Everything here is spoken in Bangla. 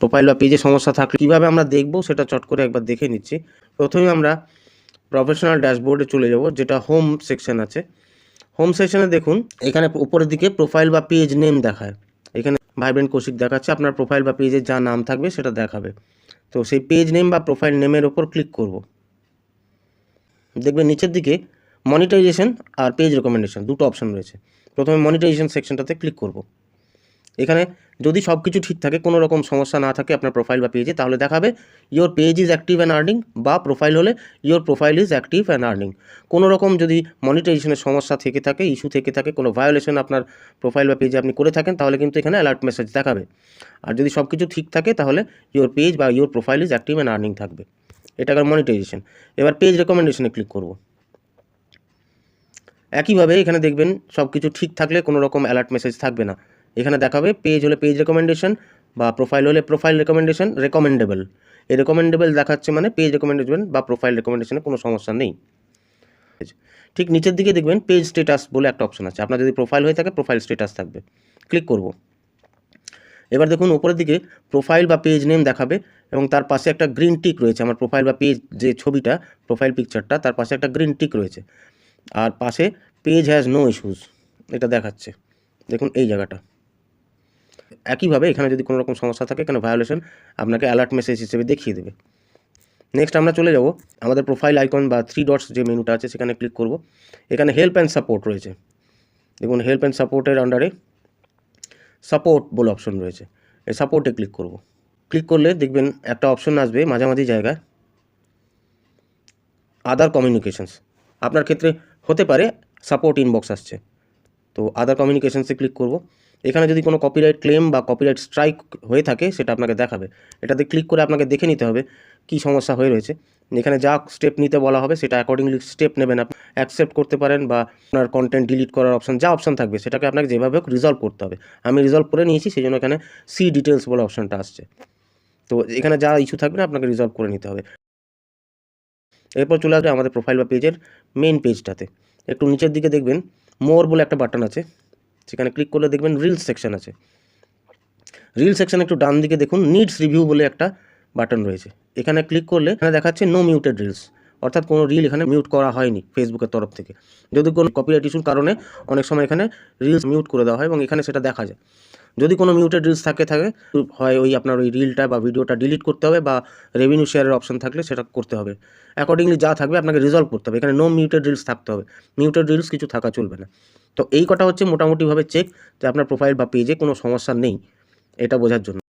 প্রোফাইল বা পেজে সমস্যা থাকলে কীভাবে আমরা দেখব সেটা চট করে একবার দেখে নিচ্ছি। প্রথমে আমরা প্রফেশনাল ড্যাশবোর্ডে চলে যাব, যেটা হোম সেকশন আছে। হোম সেকশনে দেখুন, এখানে উপরের দিকে প্রোফাইল বা পেজ নেম দেখায়। এখানে ভাইব্রেন্ট কৌশিক দেখাচ্ছে, আপনার প্রোফাইল বা পেজের যা নাম থাকবে সেটা দেখাবে। তো সেই পেজ নেম বা প্রোফাইল নেমের ওপর ক্লিক করব। দেখবেন নিচের দিকে মনিটাইজেশন আর পেজ রেকমেন্ডেশন দুটো অপশন রয়েছে। প্রথমে মনিটাইজেশন সেকশনটাতে ক্লিক করব। এখানে যদি সব কিছু ঠিক থাকে, কোনো রকম সমস্যা না থাকে আপনার প্রোফাইল বা পেজে, তাহলে দেখাবে your page is active and earning, বা প্রোফাইল হলে your profile is active and earning. কোনো রকম যদি মনিটাইজেশনের সমস্যা থেকে থাকে, ইস্যু থেকে থাকে, কোনো ভায়োলেশন আপনার প্রোফাইল বা পেজে আপনি করে থাকেন, তাহলে কিন্তু এখানে অ্যালার্ট মেসেজ দেখাবে। আর যদি সব কিছু ঠিক থাকে তাহলে ইয়োর পেজ বা your profile is active and earning থাকবে। এটা মনিটাইজেশন। এবার পেজ রেকমেন্ডেশনে ক্লিক করব। একইভাবে এখানে দেখবেন সব কিছু ঠিক থাকলে কোনো রকম অ্যালার্ট মেসেজ থাকবে না। এখানে দেখাবে পেজ হলে পেজ রেকমেন্ডেশন, বা প্রোফাইল হলে প্রোফাইল রেকমেন্ডেশন রেকমেন্ডেবল। এই রেকমেন্ডেবল দেখাচ্ছে মানে পেজ রেকমেন্ডেশন বা প্রোফাইল রেকমেন্ডেশনে কোনো সমস্যা নেই। ঠিক নিচের দিকে দেখবেন পেজ স্ট্যাটাস বলে একটা অপশন আছে। আপনার যদি প্রোফাইল হয়ে থাকে প্রোফাইল স্ট্যাটাস থাকবে, ক্লিক করব। এবার দেখুন উপরের দিকে প্রোফাইল বা পেজ নেম দেখাবে এবং তার পাশে একটা গ্রিন টিক রয়েছে। আমার প্রোফাইল বা পেজ যে ছবিটা, প্রোফাইল পিকচারটা, তার পাশে একটা গ্রিন টিক রয়েছে। আর পাশে পেজ হ্যাজ নো ইস্যুস এটা দেখাচ্ছে, দেখুন এই জায়গাটা। একইভাবে এখানে যদি কোনো রকম সমস্যা থাকে, কোনো ভায়োলেশন, আপনাকে অ্যালার্ট মেসেজ হিসেবে দেখিয়ে দেবে। নেক্সট আমরা চলে যাব আমাদের প্রোফাইল আইকন বা 3 ডটস যে মেনুটা আছে সেখানে ক্লিক করব। এখানে হেল্প অ্যান্ড সাপোর্ট রয়েছে। দেখুন হেল্প অ্যান্ড সাপোর্টের আন্ডারে সাপোর্ট বলে অপশন রয়েছে। এই সাপোর্টে ক্লিক করব। ক্লিক করলে দেখবেন একটা অপশন আসবে মাঝামাঝি জায়গায়, আদার কমিউনিকেশনস। আপনার ক্ষেত্রে হতে পারে সাপোর্ট ইনবক্স আসছে, তো আদার কমিউনিকেশনসে ক্লিক করব। এখানে যদি কোনো কপিরাইট ক্লেম বা কপিরাইট স্ট্রাইক হয়ে থাকে সেটা আপনাকে দেখাবে। এটাতে ক্লিক করে আপনাকে দেখে নিতে হবে কী সমস্যা হয়ে রয়েছে। এখানে যা স্টেপ নিতে বলা হবে সেটা অ্যাকর্ডিংলি স্টেপ নেবেন। আপনি অ্যাকসেপ্ট করতে পারেন বা আপনার কন্টেন্ট ডিলিট করার অপশন, যা অপশন থাকবে সেটাকে আপনাকে যেভাবে হোক রিজলভ করতে হবে। আমি রিজলভ করে নিয়েছি, সেই জন্য এখানে সি ডিটেলস বলে অপশনটা আসছে। তো এখানে যা ইস্যু থাকবে আপনাকে রিজলভ করে নিতে হবে। এরপর চলে আসবে আমাদের প্রোফাইল বা পেজের মেইন পেজটাতে। একটু নিচের দিকে দেখবেন মোর বলে একটা বাটন আছে, সেখানে ক্লিক করলে দেখবেন রিলস সেকশন আছে। রিল সেকশন একটু ডান দিকে দেখুন নিডস রিভিউ বলে একটা বাটন রয়েছে। এখানে ক্লিক করলে এখানে দেখাচ্ছে নো মিউটেড রিলস, অর্থাৎ কোনো রিল এখানে মিউট করা হয়নি ফেসবুকের তরফ থেকে। যদি কোনো কপিরাইট ইস্যুর কারণে অনেক সময় এখানে রিলস মিউট করে দেওয়া হয় এবং এখানে সেটা দেখা যায়। যদি কোনো মিউটেড রিলস থাকে হয় ওই আপনার ওই রিলটা বা ভিডিওটা ডিলিট করতে হবে, বা রেভিনিউ শেয়ারের অপশন থাকলে সেটা করতে হবে। অ্যাকর্ডিংলি যা থাকবে আপনাকে রিজলভ করতে হবে। এখানে নো মিউটেড রিলস থাকতে হবে, মিউটেড রিলস কিছু থাকা চলবে না। তো এই কটা হচ্ছে মোটামুটিভাবে চেক যে আপনার প্রোফাইল বা পেজে কোনো সমস্যা নেই, এটা বোঝার জন্য।